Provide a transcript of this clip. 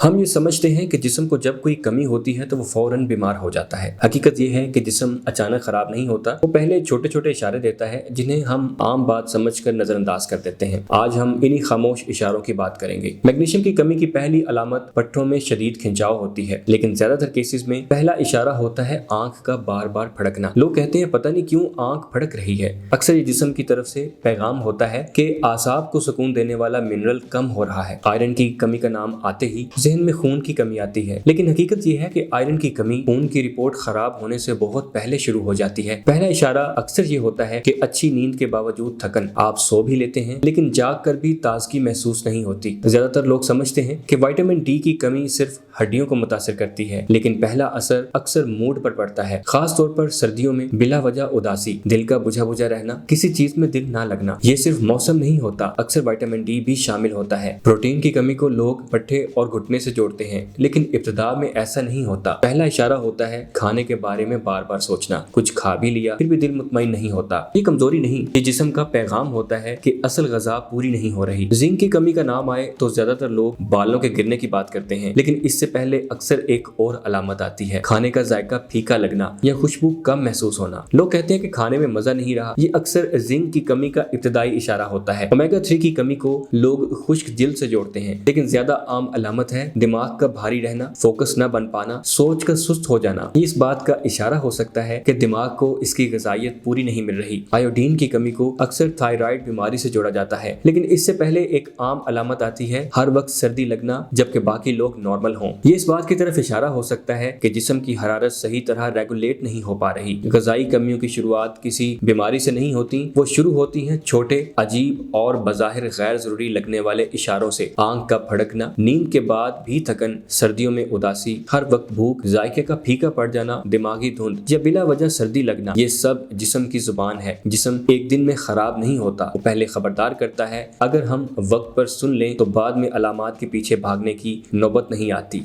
हम ये समझते हैं कि जिस्म को जब कोई कमी होती है तो वो फौरन बीमार हो जाता है। हकीकत ये है कि जिस्म अचानक खराब नहीं होता, वो पहले छोटे छोटे इशारे देता है जिन्हें हम आम बात समझकर नजरअंदाज कर देते हैं। आज हम इन्हीं खामोश इशारों की बात करेंगे। मैग्नीशियम की कमी की पहली अलामत पट्टों में शदीद खिंचाव होती है, लेकिन ज्यादातर केसेस में पहला इशारा होता है आंख का बार बार फड़कना। लोग कहते हैं पता नहीं क्यों आंख फड़क रही है। अक्सर ये जिस्म की तरफ से पैगाम होता है कि आसाब को सुकून देने वाला मिनरल कम हो रहा है। आयरन की कमी का नाम आते ही जहन में खून की कमी आती है, लेकिन हकीकत ये है कि आयरन की कमी खून की रिपोर्ट खराब होने से बहुत पहले शुरू हो जाती है। पहला इशारा अक्सर ये होता है कि अच्छी नींद के बावजूद थकन, आप सो भी लेते हैं लेकिन जाग कर भी ताजगी महसूस नहीं होती। ज्यादातर लोग समझते हैं कि विटामिन डी की कमी सिर्फ हड्डियों को मुतासिर करती है, लेकिन पहला असर अक्सर मूड पर पड़ता है। खास तौर पर सर्दियों में बिला वजह उदासी, दिल का बुझा बुझा रहना, किसी चीज में दिल ना लगना। ये सिर्फ मौसम नहीं होता, अक्सर विटामिन डी भी शामिल होता है। प्रोटीन की कमी को लोग पट्टे और घुटने से जोड़ते हैं, लेकिन इब्तिदा में ऐसा नहीं होता। पहला इशारा होता है खाने के बारे में बार बार सोचना। कुछ खा भी लिया फिर भी दिल मुतमईन नहीं होता। ये कमजोरी नहीं, ये जिस्म का पैगाम होता है कि असल ग़िज़ा पूरी नहीं हो रही। जिंक की कमी का नाम आए तो ज्यादातर लोग बालों के गिरने की बात करते हैं, लेकिन इससे पहले अक्सर एक और अलामत आती है, खाने का जायका फीका लगना या खुशबू कम महसूस होना। लोग कहते हैं कि खाने में मजा नहीं रहा, ये अक्सर जिंक की कमी का इब्तिदाई इशारा होता है। ओमेगा 3 की कमी को लोग खुश्क जिल्द से जोड़ते हैं, लेकिन ज्यादा आम अलामत है दिमाग का भारी रहना, फोकस न बन पाना, सोच का सुस्त हो जाना। इस बात का इशारा हो सकता है कि दिमाग को इसकी ग़िज़ाइयत पूरी नहीं मिल रही। आयोडीन की कमी को अक्सर थायराइड बीमारी से जोड़ा जाता है, लेकिन इससे पहले एक आम अलामत आती है हर वक्त सर्दी लगना जबकि बाकी लोग नॉर्मल हों। ये इस बात की तरफ इशारा हो सकता है कि जिस्म की हरारत सही तरह रेगुलेट नहीं हो पा रही। ग़िज़ाई कमियों की शुरुआत किसी बीमारी से नहीं होती, वो शुरू होती हैं छोटे, अजीब और बज़ाहिर गैर जरूरी लगने वाले इशारों से। आंख का फड़कना, नींद के बाद भी थकन, सर्दियों में उदासी, हर वक्त भूख, जायके का फीका पड़ जाना, दिमागी धुंध या बिला वजह सर्दी लगना, ये सब जिस्म की जुबान है। जिस्म एक दिन में खराब नहीं होता, वो पहले खबरदार करता है। अगर हम वक्त पर सुन लें तो बाद में अलामात के पीछे भागने की नौबत नहीं आती।